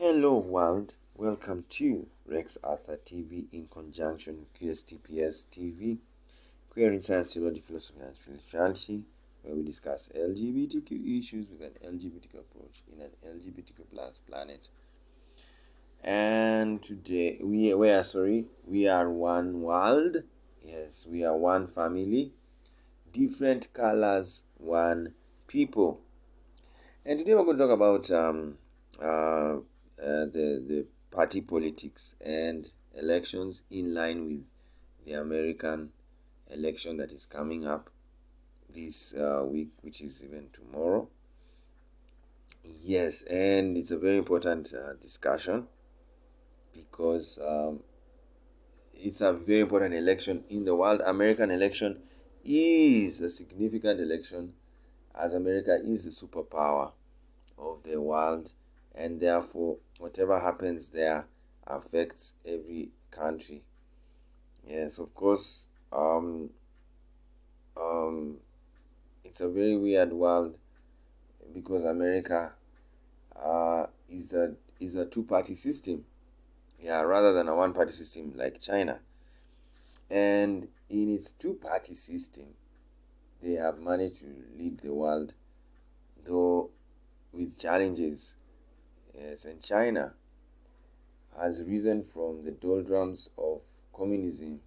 Hello world, welcome to Rex Arthur TV in conjunction with QSTPS TV, Queer in Science, Theology, Philosophy and Spirituality, where we discuss LGBTQ issues with an LGBTQ approach in an LGBTQ plus planet. And today we are one world. Yes, we are one family, different colors, one people. And today we're going to talk about the party politics and elections in line with the American election that is coming up this week, which is even tomorrow. Yes, and it's a very important discussion because it's a very important election in the world. American election is a significant election, as America is the superpower of the world, and therefore whatever happens there affects every country. Yes, of course. It's a very weird world because America is a two-party system, rather than a one-party system like China. And in its two-party system, they have managed to lead the world, though with challenges. Yes, and China has risen from the doldrums of communism.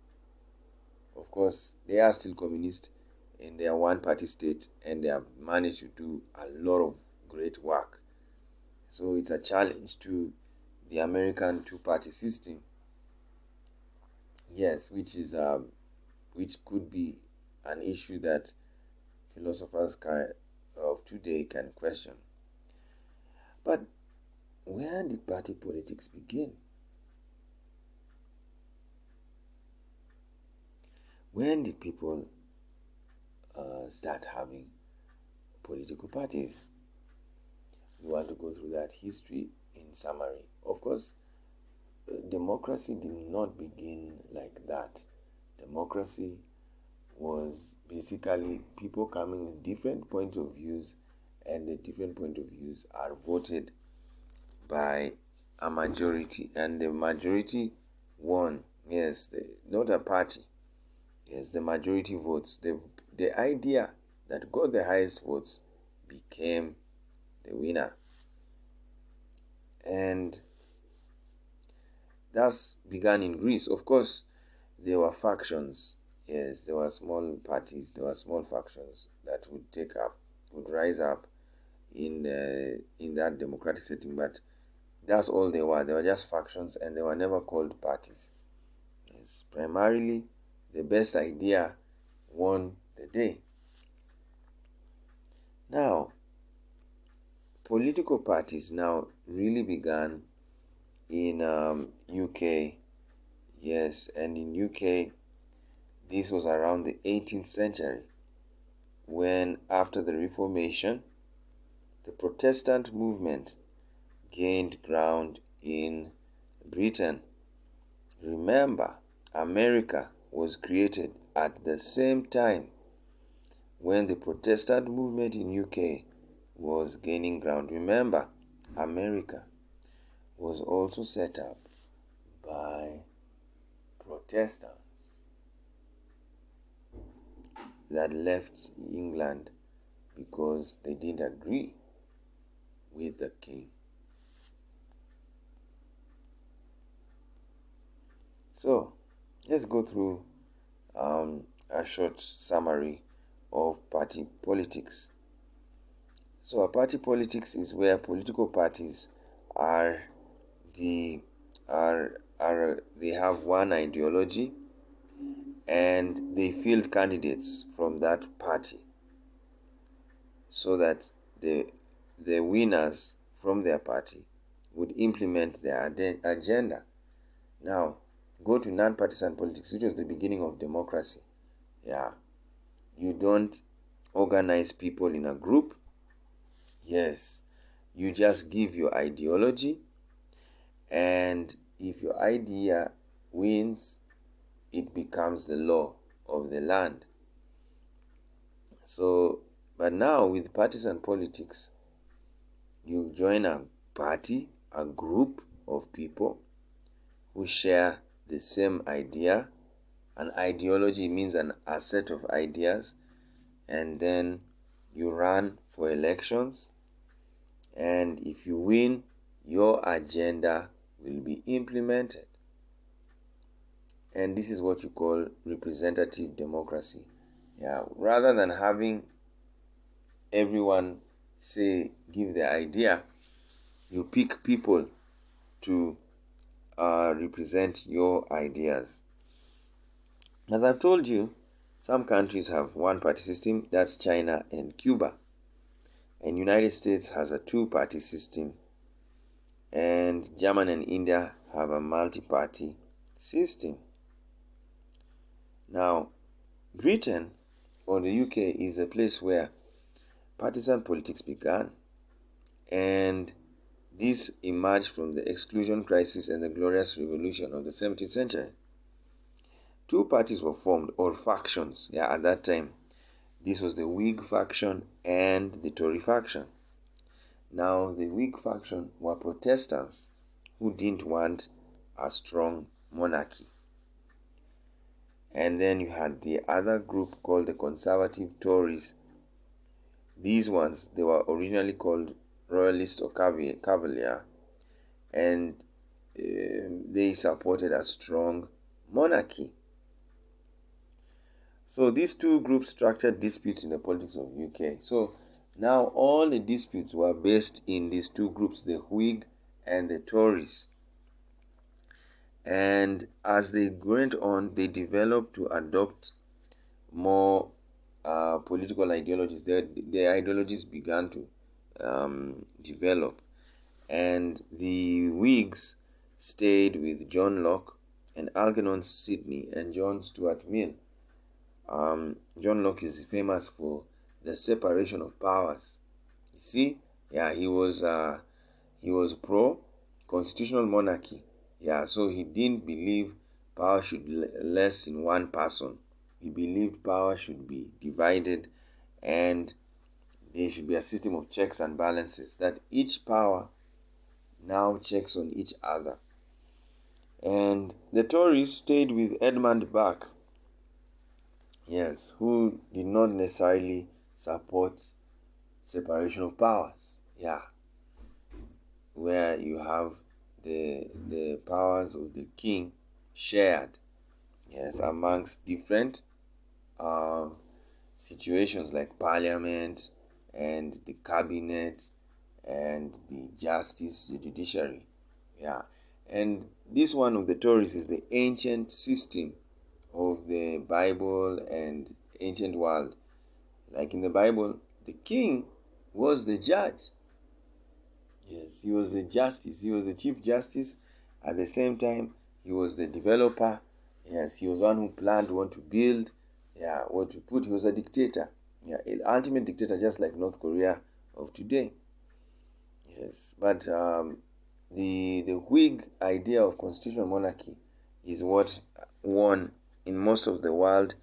Of course, they are still communist and they are one-party state, and they have managed to do a lot of great work. So it's a challenge to the American two-party system. Yes, which could be an issue that philosophers of today can question. But where did party politics begin? When did people start having political parties? We want to go through that history in summary. Of course, democracy did not begin like that. Democracy was basically people coming with different points of views, and the different point of views are voted by a majority, and the majority won. Yes, not a party. Yes, the majority votes. The idea that got the highest votes became the winner. And that's began in Greece. Of course, there were factions. Yes, there were small parties, there were small factions that would rise up in that democratic setting, but that's all they were. They were just factions, and they were never called parties. Yes, primarily, the best idea won the day. Now, political parties now really began in UK. Yes, and in UK, this was around the 18th century, when after the Reformation, the Protestant movement gained ground in Britain. Remember, America was created at the same time when the Protestant movement in UK was gaining ground. Remember, America was also set up by Protestants that left England because they didn't agree with the king. So let's go through a short summary of party politics. So a party politics is where political parties they have one ideology, and they field candidates from that party so that the winners from their party would implement their agenda. Now, go to non-partisan politics, which was the beginning of democracy. You don't organize people in a group. Yes, you just give your ideology, and if your idea wins, it becomes the law of the land. So, but now with partisan politics, you join a party, a group of people who share the same idea. An ideology means a set of ideas, and then you run for elections, and if you win, your agenda will be implemented. And this is what you call representative democracy. Yeah, rather than having everyone give their idea, you pick people to represent your ideas. As I've told you, some countries have one-party system, that's China and Cuba. And United States has a two-party system. And Germany and India have a multi-party system. Now, Britain or the UK is a place where partisan politics began, and this emerged from the exclusion crisis and the glorious revolution of the 17th century. Two parties were formed, or factions, at that time. This was the Whig faction and the Tory faction. Now, the Whig faction were Protestants who didn't want a strong monarchy. And then you had the other group called the Conservative Tories. These ones, they were originally called Royalist or Cavalier, and they supported a strong monarchy. So these two groups structured disputes in the politics of UK. So now all the disputes were based in these two groups, the Whig and the Tories. And as they went on, they developed to adopt more political ideologies. Their ideologies began to develop. And the Whigs stayed with John Locke and Algernon Sidney and John Stuart Mill. John Locke is famous for the separation of powers. You see, he was pro constitutional monarchy. So he didn't believe power should rest in one person. He believed power should be divided, and there should be a system of checks and balances, that each power now checks on each other. And the Tories stayed with Edmund Burke, who did not necessarily support separation of powers. Where you have the powers of the king shared, amongst different situations like parliament and the cabinet and the justice, the judiciary. And this one of the Tories is the ancient system of the Bible and ancient world. Like in the Bible, the king was the judge. He was the justice. He was the chief justice. At the same time, he was the developer. He was one who planned what to build, what to put. He was a dictator. An ultimate dictator, just like North Korea of today. But the Whig idea of constitutional monarchy is what won in most of the world,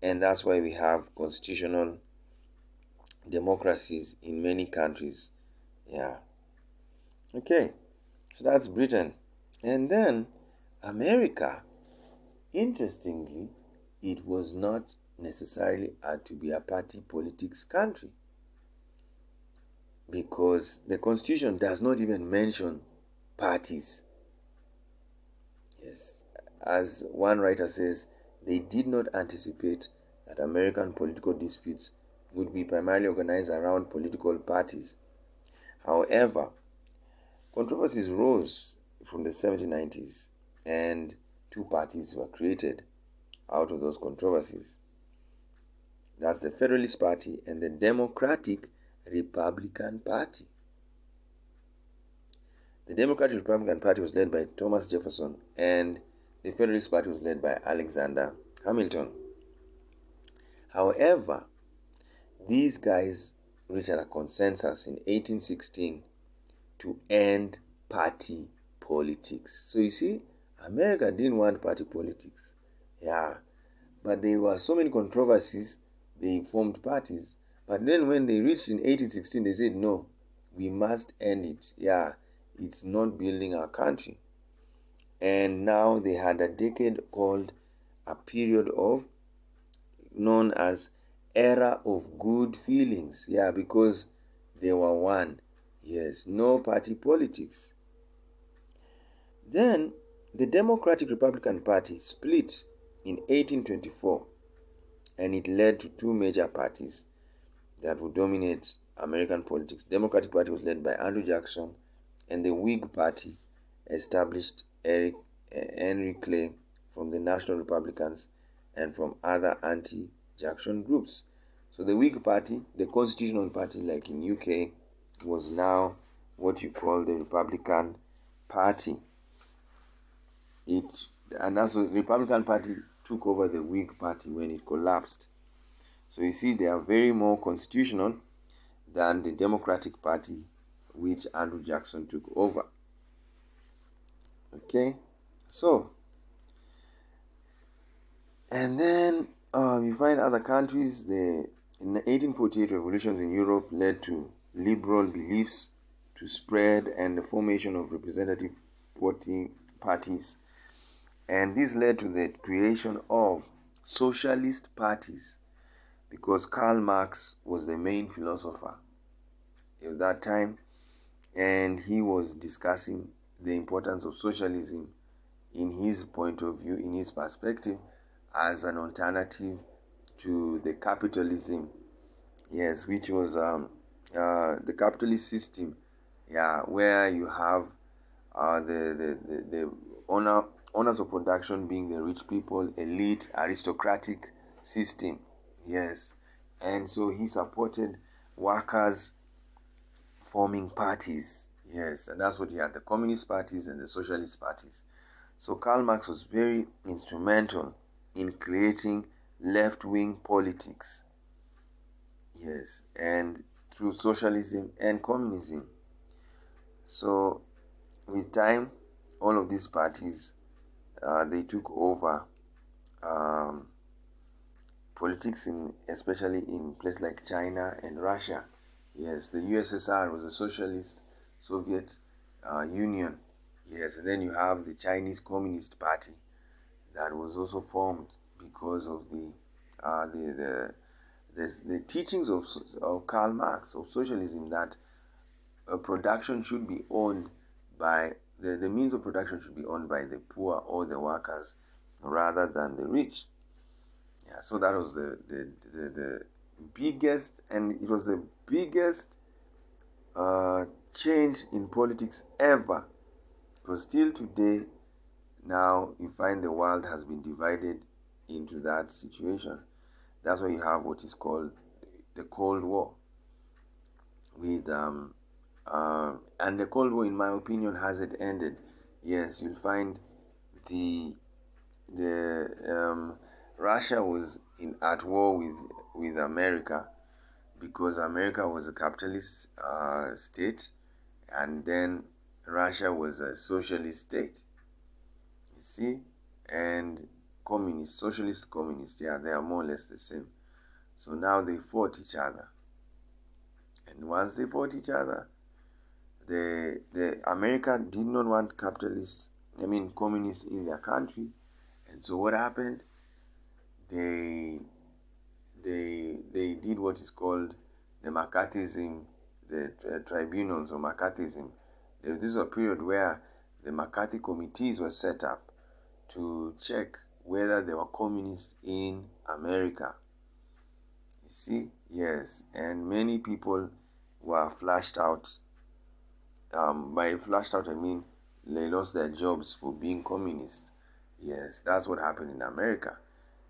and that's why we have constitutional democracies in many countries. Okay, so that's Britain. And then America, interestingly, it was not necessarily to be a party politics country, because the Constitution does not even mention parties. As one writer says, they did not anticipate that American political disputes would be primarily organized around political parties. However, controversies rose from the 1790s, and two parties were created out of those controversies. That's the Federalist Party and the Democratic Republican Party. The Democratic Republican Party was led by Thomas Jefferson, and the Federalist Party was led by Alexander Hamilton. However, these guys reached a consensus in 1816 to end party politics. So you see, America didn't want party politics. But there were so many controversies, they formed parties. But then when they reached in 1816, they said, no, we must end it. it's not building our country. And now they had a decade called a period of known as era of good feelings. Yeah, because they were one. Yes, no party politics. Then the Democratic Republican Party split in 1824, and it led to two major parties that would dominate American politics. The Democratic Party was led by Andrew Jackson, and the Whig Party established Henry Clay from the National Republicans and from other anti-Jackson groups. So the Whig Party, the constitutional party like in UK, was now what you call the Republican Party. And that's the Republican Party took over the Whig Party when it collapsed. So you see, they are very more constitutional than the Democratic Party, which Andrew Jackson took over. Okay, so, and then you find other countries. In the 1848 revolutions in Europe led to liberal beliefs to spread and the formation of representative parties. And this led to the creation of socialist parties, because Karl Marx was the main philosopher at that time, and he was discussing the importance of socialism in his point of view, in his perspective, as an alternative to the capitalism, yes, which was the capitalist system, yeah, where you have the owners of production being the rich people, elite, aristocratic system, yes. And so he supported workers forming parties, yes, and that's what he had, the communist parties and the socialist parties. So Karl Marx was very instrumental in creating left-wing politics, yes, and through socialism and communism. So with time, all of these parties, they took over politics, especially in places like China and Russia. Yes, the USSR was a socialist Soviet Union. Yes, and then you have the Chinese Communist Party that was also formed because of the teachings of Karl Marx, of socialism, that production should be owned by the means of production should be owned by the poor or the workers rather than the rich. Yeah, so that was the biggest, and it was the biggest change in politics ever. Because still today, now you find the world has been divided into that situation. That's why you have what is called the Cold War. With and the Cold War, in my opinion, hasn't ended. Yes, you'll find the Russia was at war with America, because America was a capitalist state, and then Russia was a socialist state. You see, and communist, socialist, communist, yeah, they are more or less the same. So now they fought each other, and once they fought each other, the America did not want communists in their country, and so what happened? They did what is called the McCarthyism, the tribunals of McCarthyism. This is a period where the McCarthy committees were set up to check whether there were communists in America. You see, yes, and many people were flushed out. By flushed out, I mean they lost their jobs for being communists. Yes, that's what happened in America.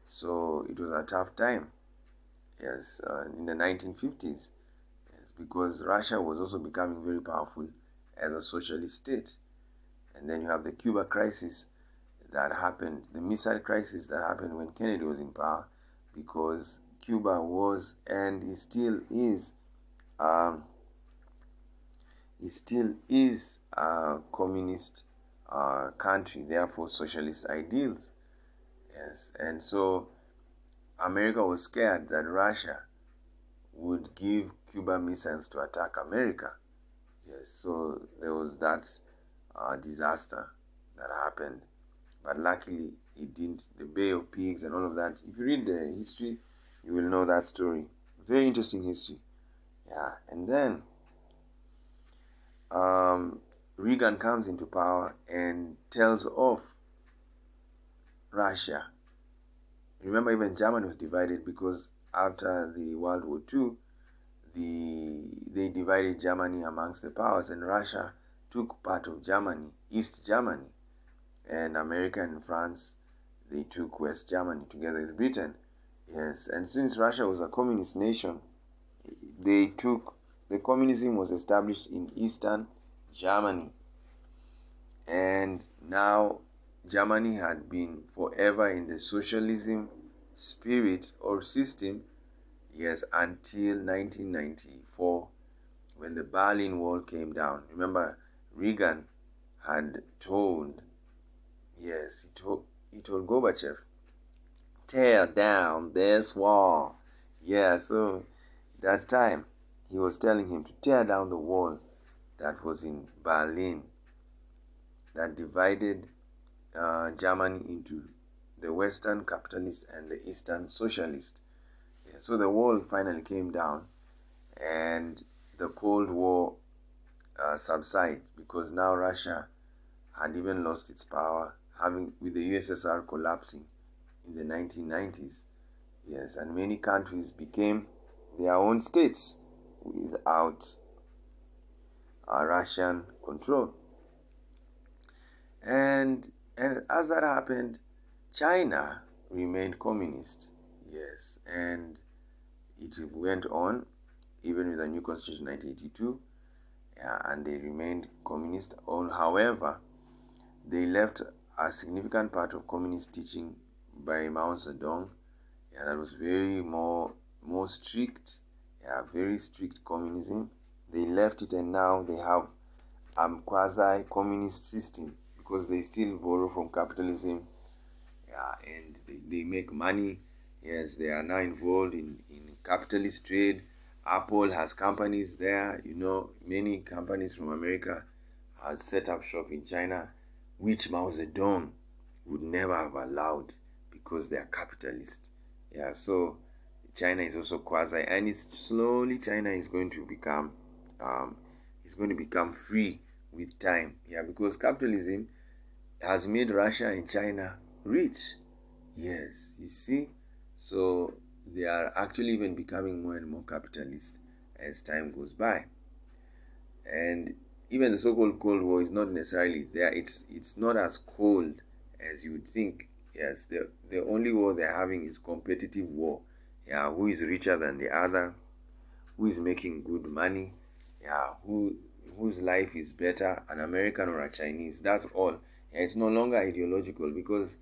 So it was a tough time. Yes, in the 1950s. Yes, because Russia was also becoming very powerful as a socialist state. And then you have the Cuba crisis that happened, the missile crisis that happened when Kennedy was in power, because Cuba was, and it still is a communist country, therefore socialist ideals. Yes, and so America was scared that Russia would give Cuba missiles to attack America. Yes, so there was that disaster that happened, but luckily it didn't. The Bay of Pigs and all of that. If you read the history, you will know that story. Very interesting history. Yeah, and then Reagan comes into power and tells off Russia. Remember, even Germany was divided because after the World War II, they divided Germany amongst the powers, and Russia took part of Germany, East Germany, and America and France, they took West Germany together with Britain. Yes, and since Russia was a communist nation, the communism was established in Eastern Germany, and now Germany had been forever in the socialism spirit or system, yes, until 1994 when the Berlin Wall came down. Remember, Reagan had told, yes, he told Gorbachev, tear down this wall. Yeah, so that time he was telling him to tear down the wall that was in Berlin that divided Germany into the Western capitalist and the Eastern socialist. Yeah, so the wall finally came down, and the Cold War subsided because now Russia had even lost its power, having with the USSR collapsing in the 1990s. Yes, and many countries became their own states without Russian control. And as that happened, China remained communist. Yes, and it went on even with the new constitution 1982. Yeah, and they remained communist. However, they left a significant part of communist teaching by Mao Zedong. Yeah, that was very more strict. Yeah, very strict communism. They left it, and now they have quasi-communist system because they still borrow from capitalism. Yeah, and they make money. Yes, they are now involved in capitalist trade. Apple has companies there. You know, many companies from America have set up shop in China, which Mao Zedong would never have allowed because they are capitalist. Yeah, so China is also quasi, and it's slowly China is going to become free with time. Yeah, because capitalism has made Russia and China rich. Yes, you see, so they are actually even becoming more and more capitalist as time goes by. And even the so-called Cold War is not necessarily there. It's not as cold as you would think. Yes, the only war they're having is competitive war. Yeah, who is richer than the other? Who is making good money? Yeah, whose life is better, an American or a Chinese? That's all. Yeah, it's no longer ideological because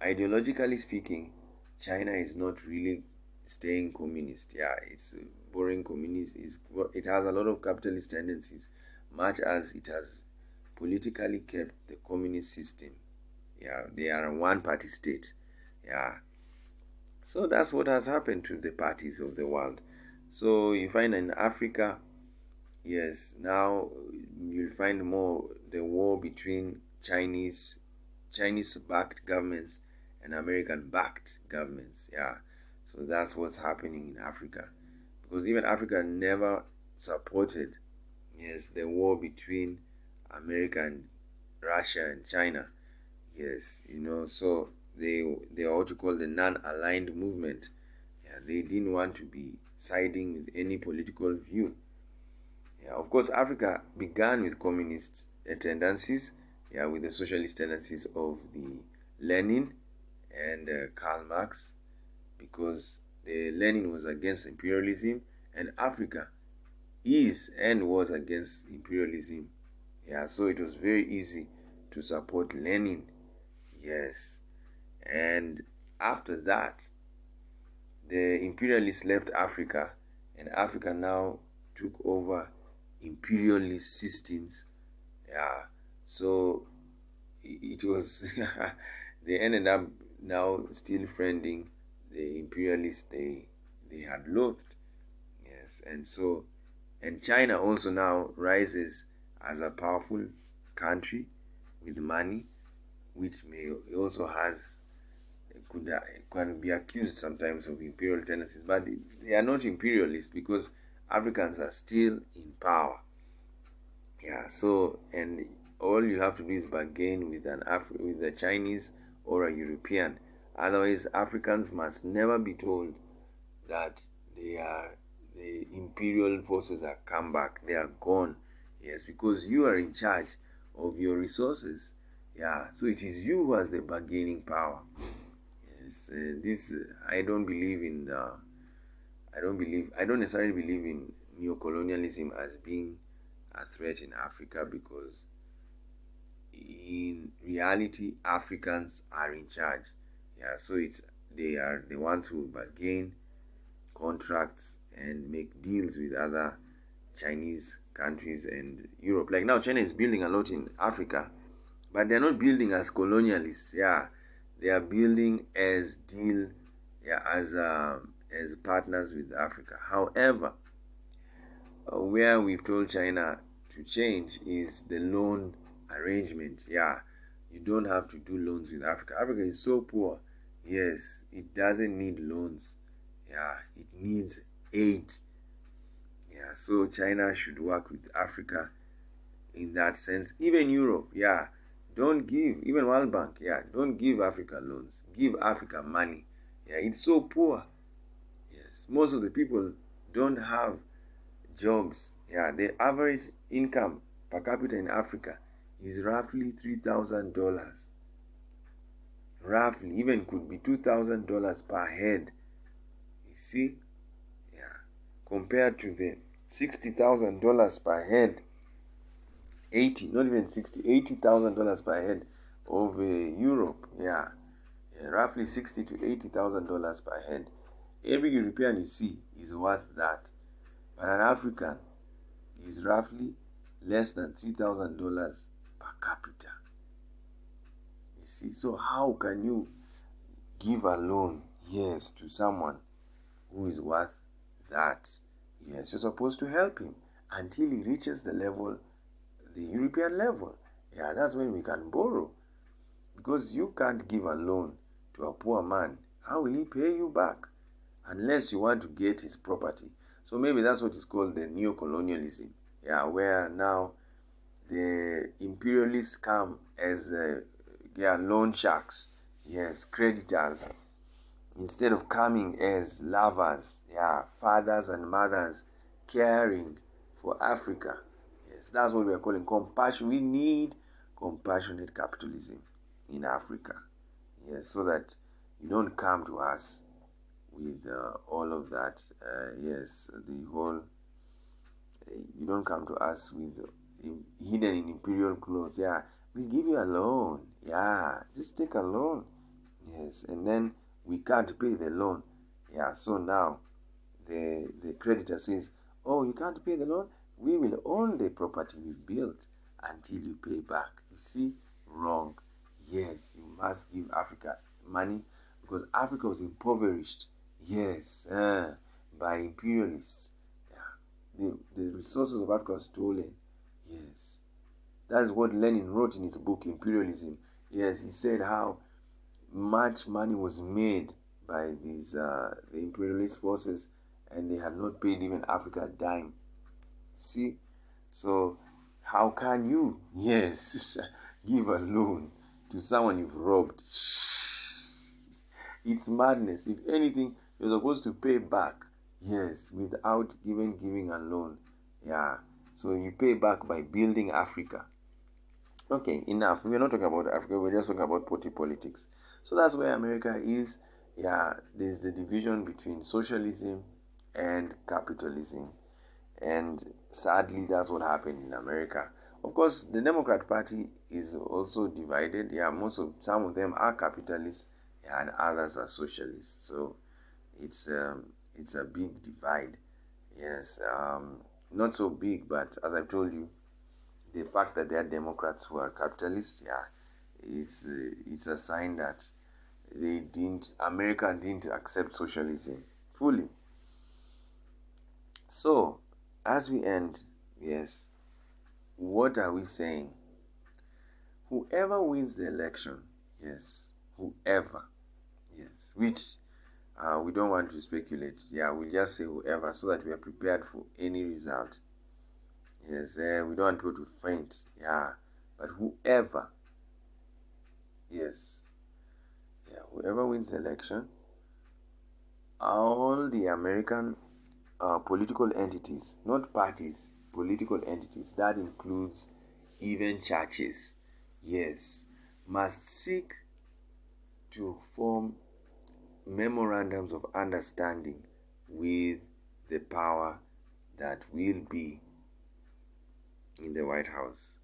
ideologically speaking, China is not really staying communist. Yeah, it's boring communist. It has a lot of capitalist tendencies, much as it has politically kept the communist system. Yeah, they are a one-party state. Yeah, so that's what has happened to the parties of the world. So you find in Africa, yes, now you'll find more the war between Chinese backed governments and American backed governments. Yeah. So that's what's happening in Africa. Because even Africa never supported, yes, the war between America and Russia and China. Yes, you know, so they are what you call the non-aligned movement. Yeah, they didn't want to be siding with any political view. Yeah, of course, Africa began with communist tendencies, yeah, with the socialist tendencies of the Lenin and Karl Marx, because the Lenin was against imperialism, and Africa is and was against imperialism. Yeah, so it was very easy to support Lenin. Yes, and after that, the imperialists left Africa, and Africa now took over imperialist systems. Yeah, so it was they ended up now still friending the imperialists they had loathed. Yes, and so And China also now rises as a powerful country with money, which may also has could can be accused sometimes of imperial tendencies, but they are not imperialist because Africans are still in power. Yeah, so and all you have to do is bargain with with a Chinese or a European. Otherwise, Africans must never be told that they are the imperial forces are come back. They are gone. Yes, because you are in charge of your resources. Yeah, so it is you who has the bargaining power. Yes, this I don't believe in. I don't necessarily believe in neocolonialism as being a threat in Africa because in reality Africans are in charge. Yeah, so it's they are the ones who bargain contracts and make deals with other Chinese countries and Europe. Like now, China is building a lot in Africa, but they're not building as colonialists. Yeah, they are building as deal, yeah, as partners with Africa. However, where we've told China to change is the loan arrangement. Yeah, you don't have to do loans with Africa. Africa is so poor. Yes, it doesn't need loans. Yeah, it needs aid. Yeah, so China should work with Africa in that sense. Even Europe, yeah, don't give, even World Bank, yeah, don't give Africa loans. Give Africa money. Yeah, it's so poor. Yes, most of the people don't have jobs. Yeah, the average income per capita in Africa is roughly $3,000. Roughly, even could be $2,000 per head. You see, yeah, compared to the $60,000 per head, 80, not even 60, $80,000 per head of Europe. Yeah, yeah, roughly 60 to $80,000 per head. Every European you see is worth that, but an African is roughly less than $3,000 per capita. You see, so how can you give a loan, yes, to someone who is worth that? Yes, you're supposed to help him until he reaches the level, the European level. Yeah, that's when we can borrow. Because you can't give a loan to a poor man. How will he pay you back? Unless you want to get his property. So maybe that's what is called the neo-colonialism. Yeah, where now the imperialists come as loan sharks. Yes, creditors. Instead of coming as lovers, yeah, fathers and mothers caring for Africa. Yes, that's what we are calling compassion. We need compassionate capitalism in Africa. Yes, so that you don't come to us with all of that. Yes, the whole. You don't come to us with hidden in imperial clothes. Yeah, we give you a loan. Yeah, just take a loan. Yes, and then we can't pay the loan. Yeah, so now the creditor says, "Oh, you can't pay the loan. We will own the property we've built until you pay back." You see, wrong. Yes, you must give Africa money because Africa was impoverished. Yes, by imperialists. Yeah, the resources of Africa were stolen. Yes, that's what Lenin wrote in his book Imperialism. Yes, he said how much money was made by these the imperialist forces, and they had not paid even Africa a dime. See, so how can you, yes, give a loan to someone you've robbed? It's madness. If anything, you're supposed to pay back, yes, without giving a loan. Yeah, so you pay back by building Africa. Okay, enough. We're not talking about Africa, we're just talking about politics. So that's where America is. Yeah, there's the division between socialism and capitalism. And sadly, that's what happened in America. Of course, the Democrat Party is also divided. Yeah, some of them are capitalists, yeah, and others are socialists. So it's a big divide. Yes, not so big, but as I've told you, the fact that there are Democrats who are capitalists, yeah, it's a sign that America didn't accept socialism fully. So as we end, yes, what are we saying? Whoever wins the election, yes, whoever, yes, which we don't want to speculate. Yeah, we'll just say whoever so that we are prepared for any result. Yes, we don't want people to faint. Yeah, but whoever, yes, yeah, whoever wins the election, all the American political entities, not parties, political entities, that includes even churches, yes, must seek to form memorandums of understanding with the power that will be in the White House.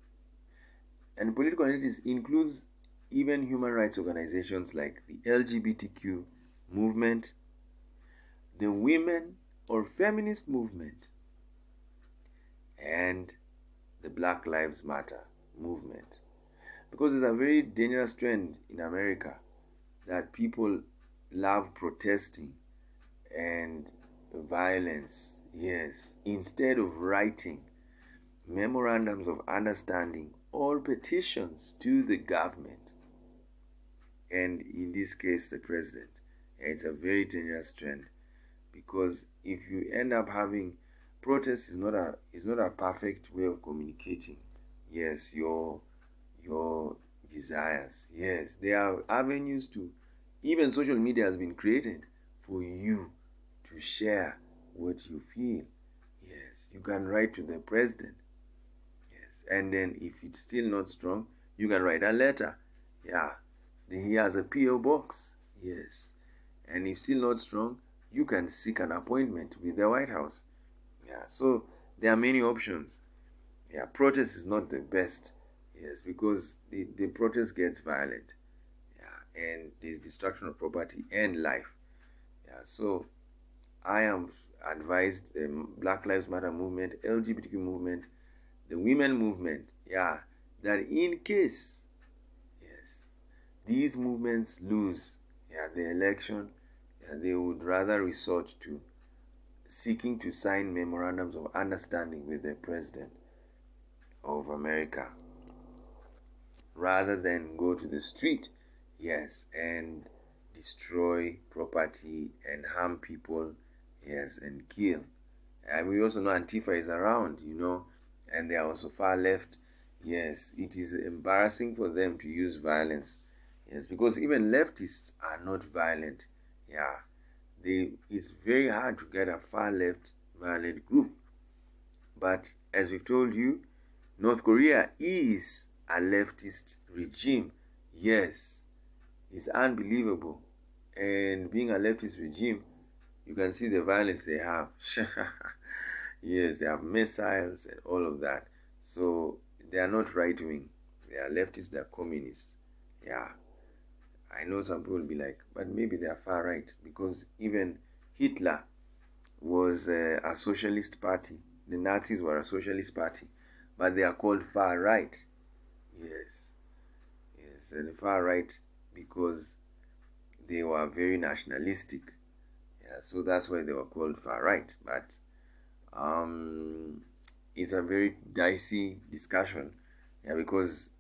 And political entities includes even human rights organizations like the LGBTQ movement, the women or feminist movement, and the Black Lives Matter movement. Because it's a very dangerous trend in America that people love protesting and violence, yes, instead of writing memorandums of understanding or petitions to the government, and in this case the president. It's a very dangerous trend, because if you end up having protest is not a perfect way of communicating, yes, your desires. Yes, there are avenues to, even social media has been created for you to share what you feel. Yes, you can write to the president. Yes, and then if it's still not strong, you can write a letter. Yeah, he has a PO box. Yes, and if still not strong, you can seek an appointment with the White House. Yeah, so there are many options. Yeah, protest is not the best. Yes, because the protest gets violent. Yeah, and there's destruction of property and life. Yeah, so I am advised the Black Lives Matter movement, LGBTQ movement, the women movement, yeah, that in case, yes, these movements lose, yeah, the election, yeah, they would rather resort to seeking to sign memorandums of understanding with the president of America rather than go to the street, yes, and destroy property and harm people, yes, and kill. And we also know Antifa is around, and they are also far left. Yes, it is embarrassing for them to use violence. Yes, because even leftists are not violent. Yeah, it's very hard to get a far left violent group. But as we've told you, North Korea is a leftist regime. Yes, it's unbelievable. And being a leftist regime, you can see the violence they have. Yes, they have missiles and all of that. So they are not right wing. They are leftists, they are communists. Yeah. I know some people will be like, but maybe they are far right, because even Hitler was a socialist party. The Nazis were a socialist party, but they are called far right. Yes. Yes, and the far right because they were very nationalistic. Yeah, so that's why they were called far right. But it's a very dicey discussion. Yeah, because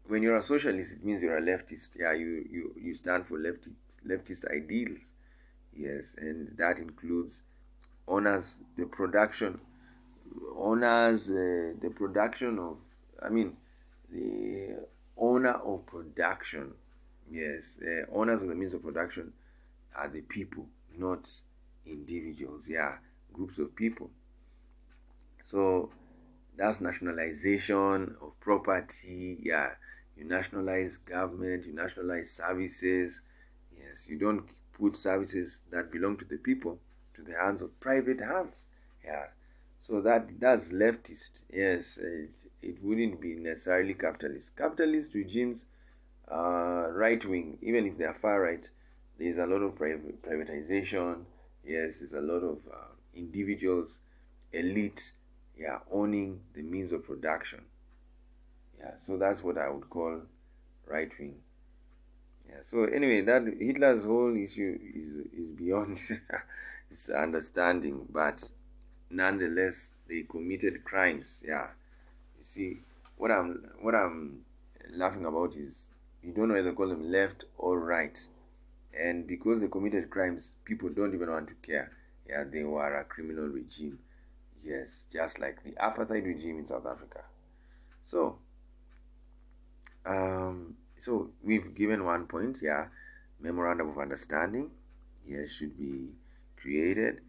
when you're a socialist, it means you're a leftist. Yeah, you stand for leftist ideals. Yes, and that includes the production of, the owner of production. Yes, owners of the means of production are the people, not individuals. Yeah, groups of people. So that's nationalization of property. Yeah, you nationalize government, you nationalize services. Yes, you don't put services that belong to the people to the hands of private hands. Yeah, so that's leftist. Yes, it wouldn't be necessarily capitalist. Capitalist regimes, right wing, even if they are far right, there's a lot of privatization. Yes, there's a lot of individuals, elite, yeah, owning the means of production. Yeah, so that's what I would call right wing. Yeah, so anyway, that Hitler's whole issue is beyond his understanding, but nonetheless they committed crimes. Yeah, you see, what I'm laughing about is you don't know whether to call them left or right, and because they committed crimes, people don't even want to care. Yeah, they were a criminal regime. Yes, just like the apartheid regime in South Africa. So, so we've given one point. Yeah, memorandum of understanding. Yes, should be created,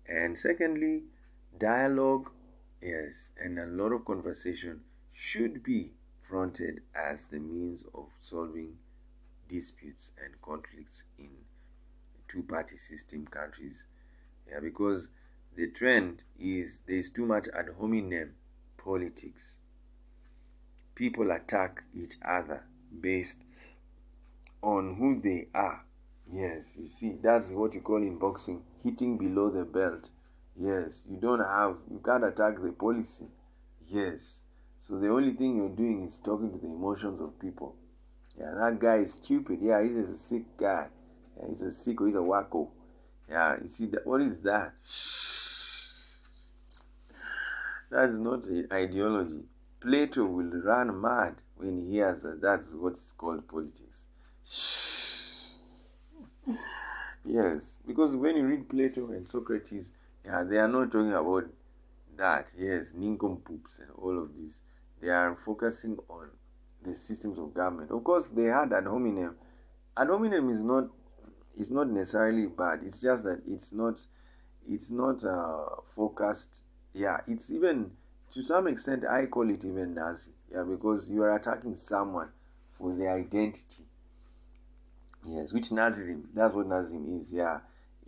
and secondly, dialogue. Yes, and a lot of conversation should be fronted as the means of solving disputes and conflicts in two-party system countries. Yeah, because the trend is there's too much ad hominem politics. People attack each other based on who they are. Yes, you see, that's what you call in boxing hitting below the belt. Yes, you can't attack the policy. Yes, so the only thing you're doing is talking to the emotions of people. Yeah, that guy is stupid. Yeah, he's a sick guy. Yeah, he's a sicko, he's a wacko. Yeah, you see, what is that? That's not an ideology. Plato will run mad when he hears that. That's what's called politics. Yes, because when you read Plato and Socrates, yeah, they are not talking about that. Yes, nincompoops and all of this. They are focusing on the systems of government. Of course, they had ad hominem. Ad hominem is not necessarily bad. It's just that it's not focused. Yeah, it's even to some extent I call it even Nazi. Yeah, because you are attacking someone for their identity. Yes, which Nazism, that's what Nazism is. Yeah,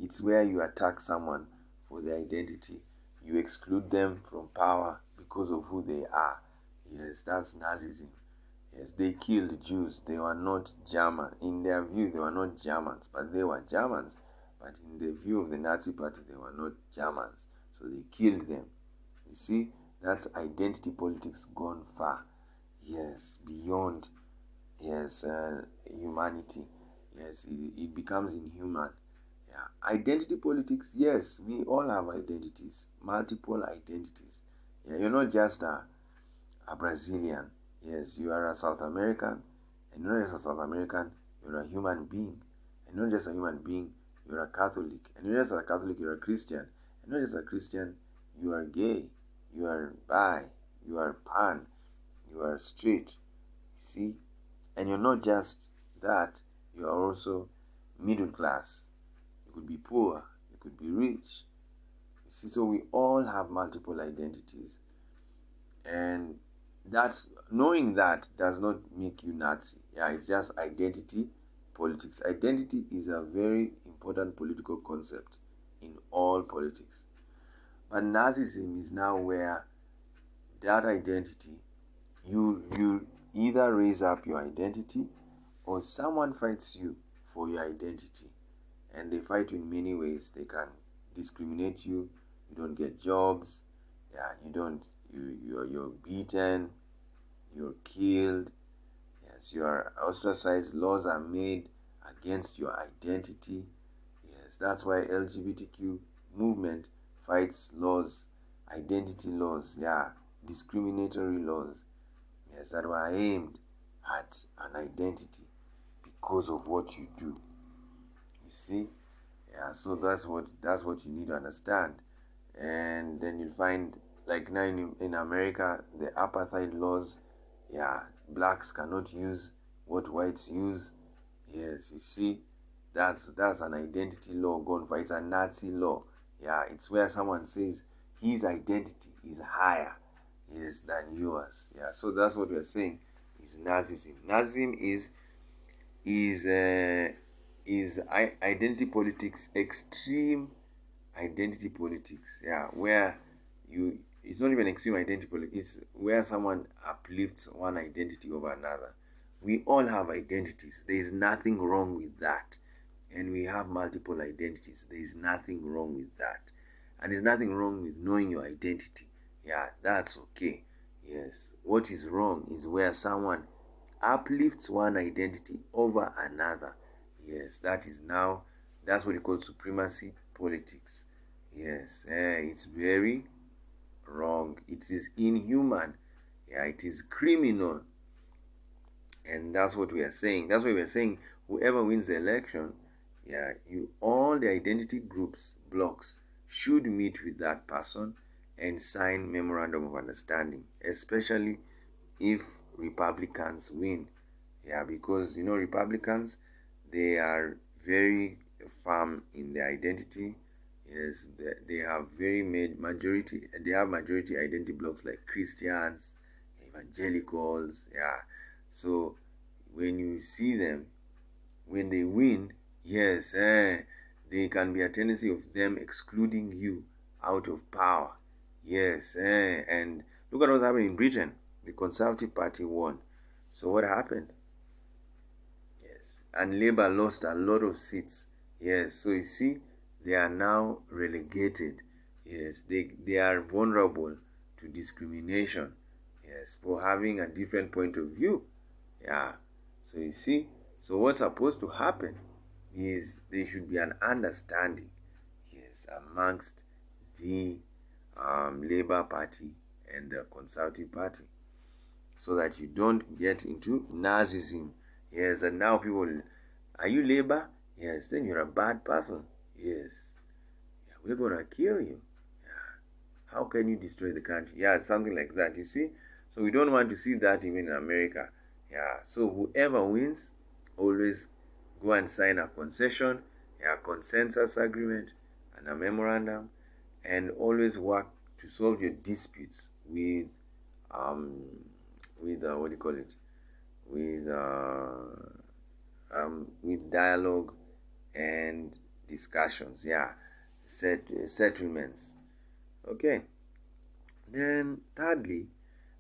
it's where you attack someone for their identity. You exclude them from power because of who they are. Yes, that's Nazism. Yes, they killed Jews. They were not German. In their view, they were not Germans, but they were Germans. But in the view of the Nazi party, they were not Germans. So they killed them. You see, that's identity politics gone far. Yes, beyond, yes, humanity. Yes, it becomes inhuman. Yeah, identity politics. Yes, we all have identities, multiple identities. Yeah, you're not just a Brazilian. Yes, you are a South American, and not just a South American, you're a human being. And not just a human being, you're a Catholic. And not just a Catholic, you're a Christian. And not just a Christian, you are gay, you are bi, you are pan, you are straight. See? And you're not just that, you are also middle class. You could be poor, you could be rich. You see, so we all have multiple identities. And that's knowing that does not make you Nazi. Yeah, it's just identity politics. Identity is a very important political concept in all politics. But Nazism is now where that identity, you either raise up your identity or someone fights you for your identity. And they fight you in many ways. They can discriminate you. You don't get jobs. Yeah, you're beaten. You're killed. Yes, you are ostracized. Laws are made against your identity. Yes, that's why LGBTQ movement fights laws, identity laws, yeah, discriminatory laws, yes, that were aimed at an identity because of what you do. You see? Yeah, so that's what you need to understand. And then you'll find, like now in America, the apartheid laws, yeah, blacks cannot use what whites use. Yes, you see, that's an identity law gone for. It's a Nazi law. Yeah, it's where someone says his identity is higher, yes, than yours. Yeah, so that's what we're saying is Nazism. Nazism is identity politics, extreme identity politics. Yeah, where it's not even extreme identity politics. It's where someone uplifts one identity over another. We all have identities. There is nothing wrong with that. And we have multiple identities. There is nothing wrong with that. And there's nothing wrong with knowing your identity. Yeah, that's okay. Yes. What is wrong is where someone uplifts one identity over another. Yes, that's what you call supremacy politics. Yes, it's very wrong. It is inhuman. Yeah, it is criminal. And that's what we are saying. That's why we are saying whoever wins the election, yeah, all the identity groups, blocks, should meet with that person and sign memorandum of understanding, especially if Republicans win. Yeah, because Republicans, they are very firm in their identity. Yes, they have very majority. They have majority identity blocks like Christians, evangelicals. Yeah, so when you see them, when they win, yes, there can be a tendency of them excluding you out of power. Yes, and look at what's happening in Britain. The Conservative Party won. So what happened? Yes, and Labour lost a lot of seats. Yes, so you see, they are now relegated. Yes, they are vulnerable to discrimination. Yes, for having a different point of view. Yeah, so you see, so what's supposed to happen is there should be an understanding, yes, amongst the Labour Party and the Conservative Party, so that you don't get into narcissism. Yes, and now people, are you Labour? Yes, then you're a bad person. Yes, yeah, we're gonna kill you. Yeah. How can you destroy the country? Yeah, something like that. You see, so we don't want to see that even in America. Yeah, so whoever wins, always go and sign a concession, a consensus agreement, and a memorandum, and always work to solve your disputes um what do you call it, with dialogue and discussions. Yeah, settlements. Okay. Then thirdly,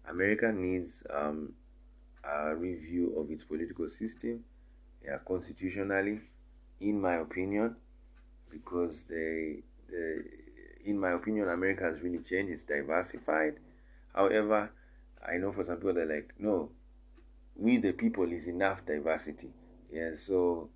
America needs a review of its political system, yeah, constitutionally, in my opinion, because in my opinion, America has really changed. It's diversified. However, I know for some people they're like, no, we the people is enough diversity. Yeah, so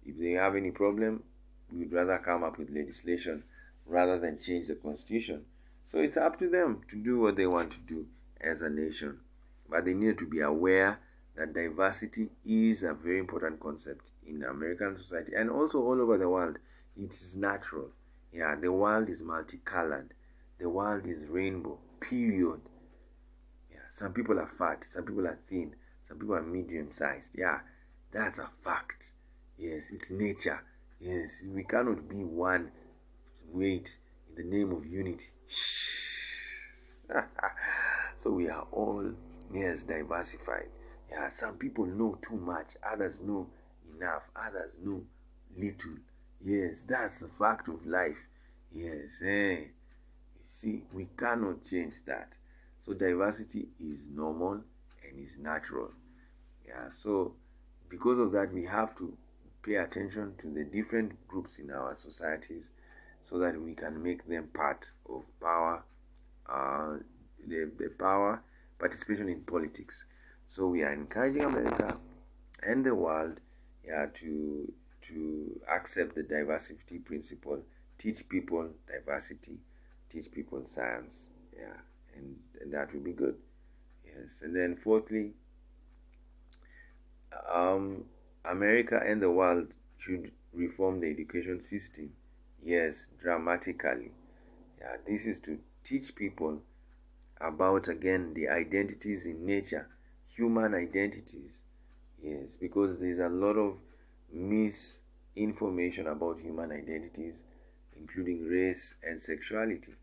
if they have any problem, we'd rather come up with legislation rather than change the constitution. So it's up to them to do what they want to do as a nation. But they need to be aware that diversity is a very important concept in American society and also all over the world. It is natural. Yeah, the world is multicolored. The world is rainbow. Period. Yeah, some people are fat, some people are thin, some people are medium sized. Yeah, that's a fact. Yes, it's nature. Yes, we cannot be one weight in the name of unity. So we are all, yes, diversified. Yeah, some people know too much, others know enough, others know little. Yes, that's the fact of life. Yes, you see, we cannot change that. So diversity is normal and is natural. Yeah, so because of that, we have to pay attention to the different groups in our societies so that we can make them part of power, the power participation in politics. So we are encouraging America and the world, yeah, to accept the diversity principle, teach people diversity, teach people science, yeah, and that will be good. Yes, and then fourthly, America and the world should reform the education system. Yes, dramatically. Yeah, this is to teach people about again the identities in nature, human identities. Yes, because there's a lot of misinformation about human identities, including race and sexuality.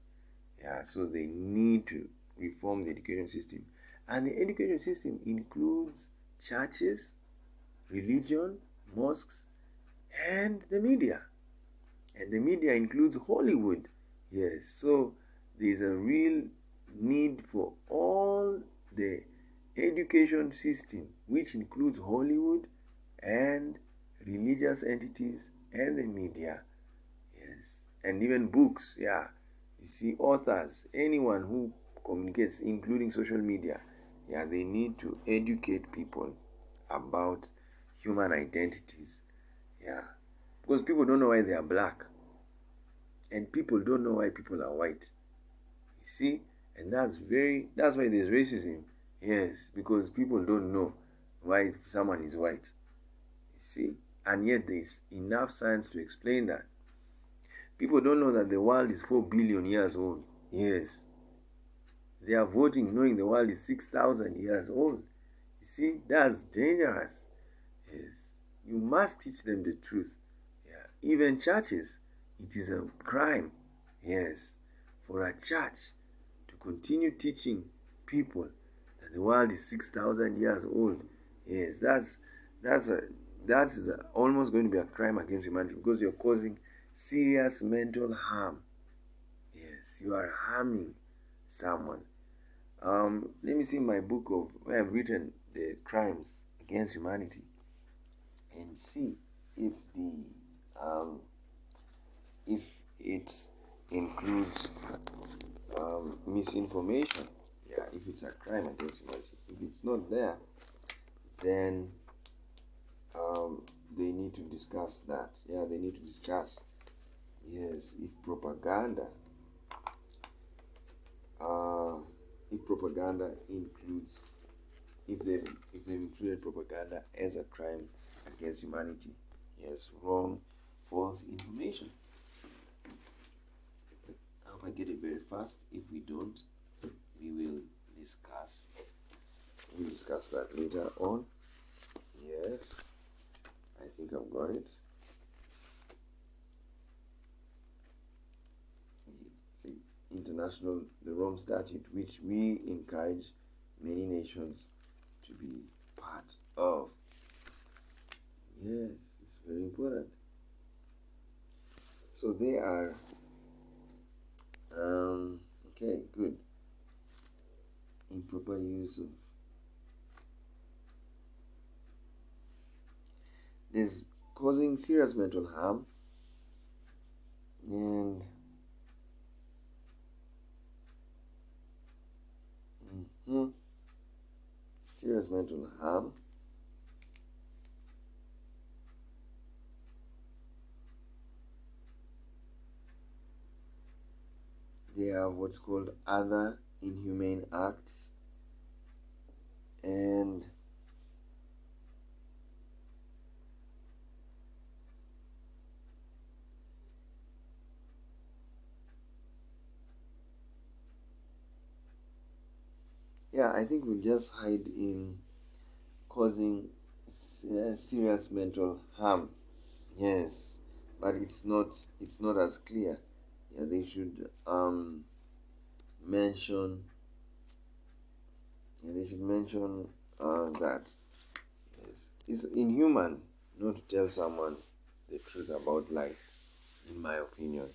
Yeah, so they need to reform the education system. And the education system includes churches, religion, mosques, and the media. And the media includes Hollywood. Yes, so there's a real need for all the education system, which includes Hollywood and religious entities and the media. Yes, and even books. Yeah, you see, authors, anyone who communicates, including social media. Yeah, they need to educate people about human identities. Yeah, because people don't know why they are black. and people don't know why people are white. You see, and that's why there's racism. Yes, because people don't know why someone is white. You see, and yet there's enough science to explain that. People don't know that the world is 4 billion years old. Yes, they are voting knowing the world is 6,000 years old. You see, that's dangerous. Yes, you must teach them the truth. Yeah, even churches, it is a crime. Yes, for a church to continue teaching people that the world is 6,000 years old. Yes, that's almost going to be a crime against humanity, because you're causing serious mental harm. Yes, you are harming someone. Let me see my book of where I've written the crimes against humanity, and see if the if it includes misinformation. Yeah, if it's a crime against humanity. If it's not there, then they need to discuss that. Yeah, they need to discuss. Yes, if propaganda includes, if they've included propaganda as a crime against humanity. Yes, wrong, false information. I hope I get it very fast. If we don't, we will discuss. We'll discuss that later on. Yes, I think I've got it. The Rome Statute, which we encourage many nations to be part of. Yes, it's very important. So they are, okay, good. Improper use of, this causing serious mental harm, and serious mental harm. They have what's called other inhumane acts, and yeah, I think we'll just hide in causing serious mental harm. Yes, but it's not as clear. Yeah, they should mention. Yeah, they should mention that. Yes, it's inhuman not to tell someone the truth about life. In my opinion,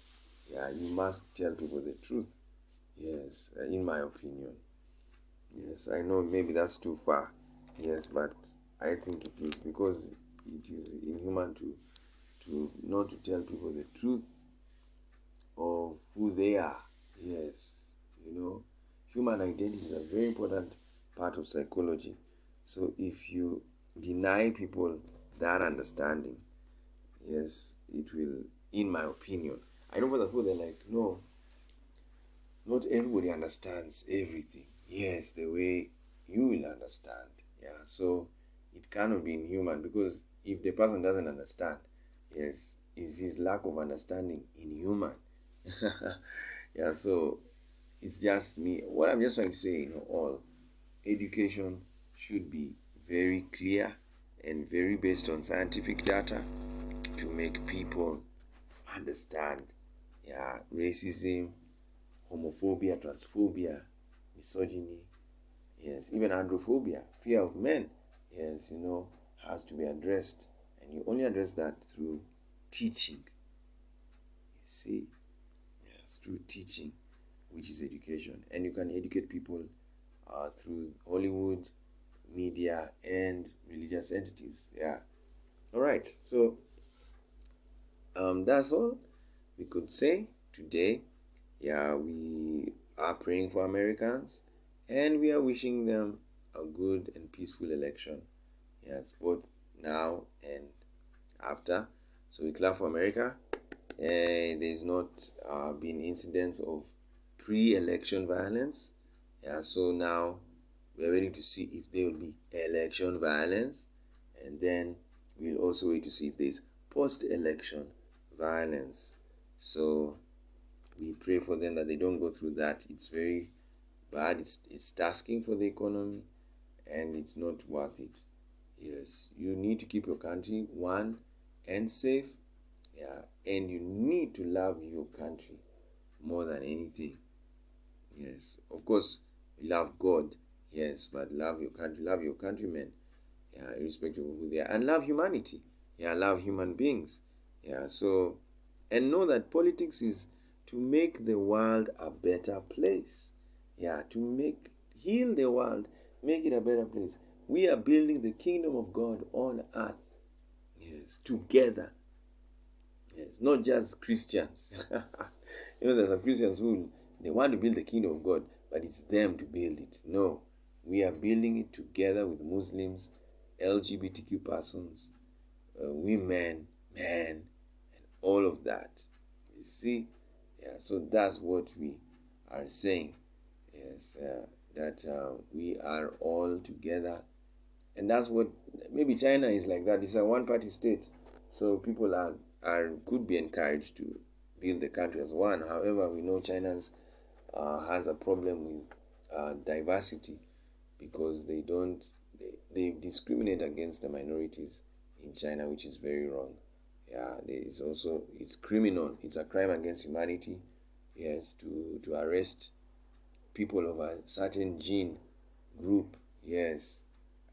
yeah, you must tell people the truth. Yes, in my opinion. Yes, I know maybe that's too far. Yes, but I think it is, because it is inhuman to not to tell people the truth of who they are. Yes, human identity is a very important part of psychology. So if you deny people that understanding, yes, it will, in my opinion. I know for the people, they're like, no, not everybody understands everything. Yes, the way you will understand. Yeah, so it cannot be inhuman, because if the person doesn't understand, yes, is his lack of understanding inhuman? Yeah, so it's just me. What I'm just trying to say, all education should be very clear and very based on scientific data to make people understand, yeah, racism, homophobia, transphobia, misogyny, yes, even androphobia, fear of men, yes, has to be addressed. And you only address that through teaching. You see, yes, through teaching, which is education. And you can educate people through Hollywood, media, and religious entities. Yeah. All right. So that's all we could say today. Yeah, we are praying for Americans, and we are wishing them a good and peaceful election. Yes, both now and after. So we clap for America. There's not been incidents of pre-election violence. Yeah, so now we're waiting to see if there will be election violence, and then we'll also wait to see if there's post-election violence. So we pray for them that they don't go through that. It's very bad. It's tasking for the economy, and it's not worth it. Yes, you need to keep your country one and safe. Yeah, and you need to love your country more than anything. Yes, of course, love God. Yes, but love your country, love your countrymen. Yeah, irrespective of who they are, and love humanity. Yeah, love human beings. Yeah, so, and know that politics is to make the world a better place. Yeah, to heal the world, make it a better place. We are building the kingdom of God on earth. Yes, together. Yes, not just Christians. There's some Christians who they want to build the kingdom of God, but it's them to build it. No, we are building it together with Muslims, LGBTQ persons, women, men, and all of that. You see, yeah. So that's what we are saying. Yes, that we are all together, and that's what maybe China is like that. It's a one-party state, so people could be encouraged to build the country as one. However, we know China's has a problem with diversity because they discriminate against the minorities in China, which is very wrong. Yeah, it's criminal. It's a crime against humanity. Yes, to arrest people of a certain gene group. Yes,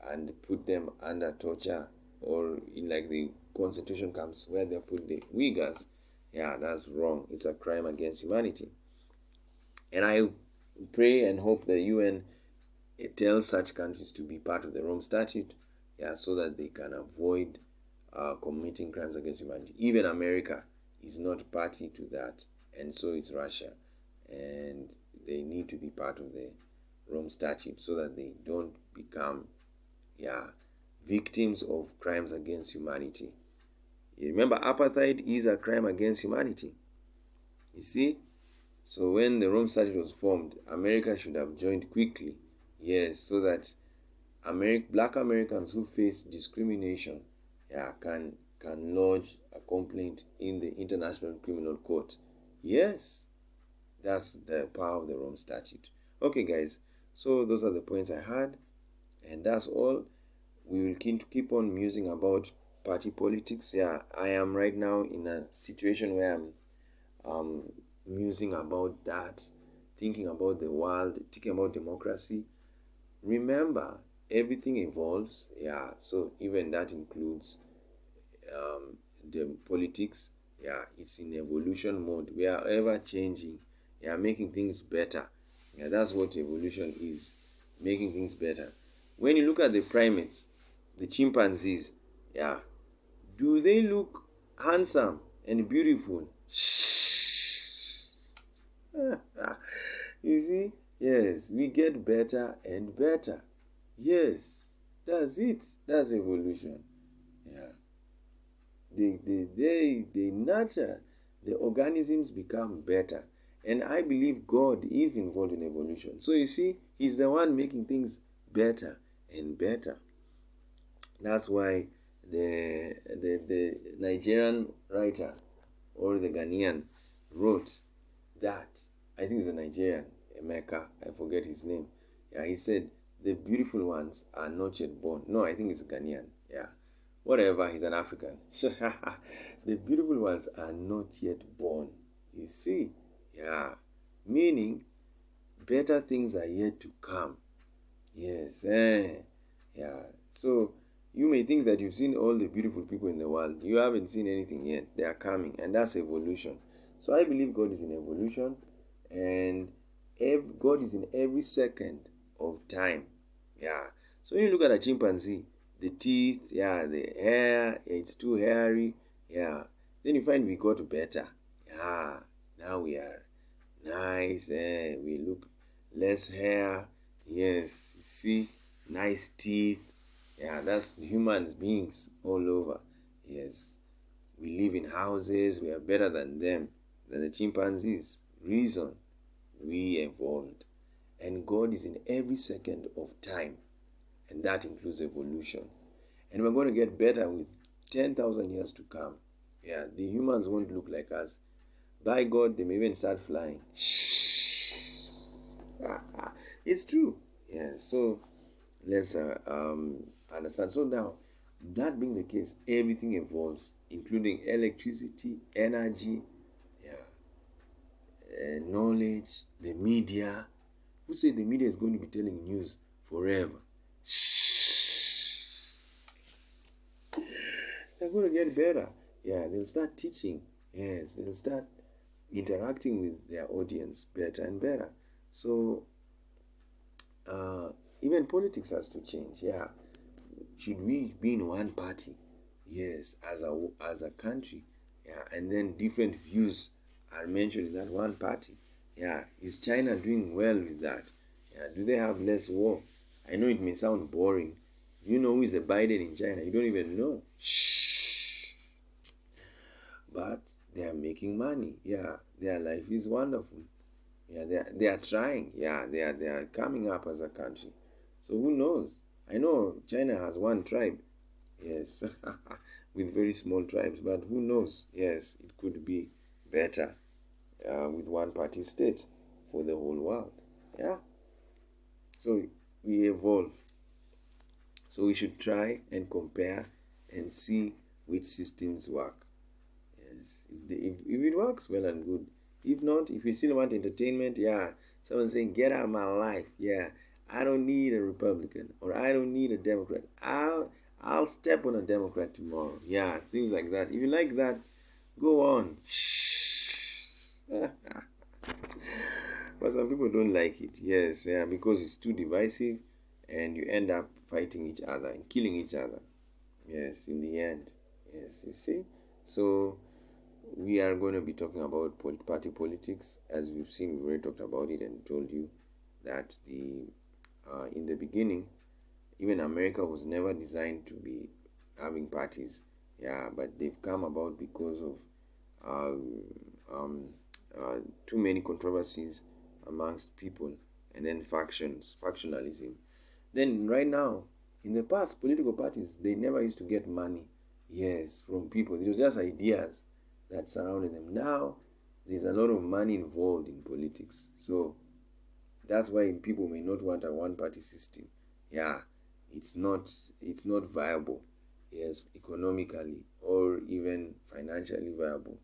and put them under torture or in like the concentration camps where they put the Uyghurs. Yeah, that's wrong. It's a crime against humanity. And I pray and hope the UN tells such countries to be part of the Rome Statute, yeah, so that they can avoid committing crimes against humanity. Even America is not party to that, and so is Russia. And they need to be part of the Rome Statute so that they don't become, yeah, victims of crimes against humanity. You remember, apartheid is a crime against humanity. You see? So when the Rome Statute was formed, America should have joined quickly. Yes, so that Black Americans who face discrimination, yeah, can lodge a complaint in the International Criminal Court. Yes, that's the power of the Rome Statute. Okay, guys, so those are the points I had, and that's all. We will keep on musing about party politics. Yeah, I am right now in a situation where I'm musing about that, thinking about the world, thinking about democracy. Remember, everything evolves. Yeah, so even that includes the politics. Yeah, it's in evolution mode. We are ever changing. Yeah, making things better. Yeah, that's what evolution is, making things better. When you look at the primates, the chimpanzees, yeah, do they look handsome and beautiful? You see, yes, we get better and better. Yes, that's it. That's evolution. Yeah, they nurture, the organisms become better, and I believe God is involved in evolution. So you see, He's the one making things better and better. That's why the Nigerian writer or the Ghanaian wrote that. I think it's a Nigerian, Emeka, I forget his name. Yeah, he said the beautiful ones are not yet born. No, I think it's Ghanaian. Yeah, whatever. He's an African. The beautiful ones are not yet born. You see, yeah, meaning better things are yet to come. Yes, yeah. So you may think that you've seen all the beautiful people in the world. You haven't seen anything yet. They are coming, and that's evolution. So I believe God is in evolution, and God is in every second of time. Yeah. So when you look at a chimpanzee, the teeth, yeah, the hair, it's too hairy. Yeah. Then you find we got better. Yeah. Now we are nice. We look less hair. Yes. You see, nice teeth. Yeah, that's human beings all over. Yes. We live in houses. We are better than them, than the chimpanzees. Reason, we evolved. And God is in every second of time, and that includes evolution. And we're going to get better with 10,000 years to come. Yeah, the humans won't look like us. By God, they may even start flying. It's true. Yeah, so let's understand. So now, that being the case, everything evolves, including electricity, energy, yeah, knowledge, the media. Who said the media is going to be telling news forever? They're going to get better. Yeah, they'll start teaching. Yes, they'll start interacting with their audience better and better. So even politics has to change. Yeah, should we be in one party? Yes, as a country. Yeah, and then different views are mentioned in that one party. Yeah, is China doing well with that? Yeah, do they have less war? I know it may sound boring. You know who is the Biden in China? You don't even know. Shh. But they are making money. Yeah, their life is wonderful. Yeah, they are trying. Yeah, they are coming up as a country. So who knows? I know China has one tribe. Yes, with very small tribes. But who knows? Yes, it could be better with one party state for the whole world. Yeah. So we evolve. So we should try and compare and see which systems work. Yes, if it works, well and good. If not, if you still want entertainment, yeah, someone saying, get out of my life. Yeah, I don't need a Republican or I don't need a Democrat. I'll step on a Democrat tomorrow. Yeah, things like that. If you like that, go on. But some people don't like it. Yes, yeah, because it's too divisive and you end up fighting each other and killing each other. Yes, in the end. Yes, you see? So we are going to be talking about party politics. As we've seen, we've already talked about it and told you that in the beginning, even America was never designed to be having parties. Yeah, but they've come about because of um, um, too many controversies amongst people, and then factionalism. Then right now, in the past, political parties, they never used to get money, yes, from people. It was just ideas that surrounded them. Now, there's a lot of money involved in politics. So that's why people may not want a one-party system. Yeah, it's not viable, yes, economically or even financially viable.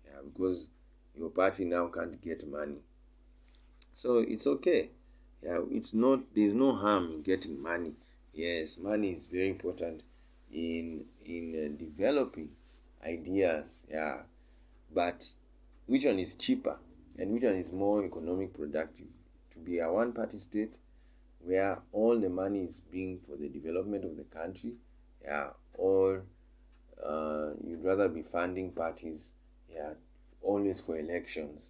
Yeah, because your party now can't get money. So it's okay. Yeah, there's no harm in getting money. Yes, money is very important in developing ideas. Yeah, but which one is cheaper and which one is more economic productive? To be a one party state where all the money is being for the development of the country, yeah, or you'd rather be funding parties, yeah, always for elections.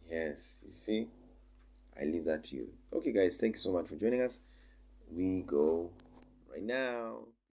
Yes, you see, I leave that to you. Okay, guys, thank you so much for joining us. We go right now.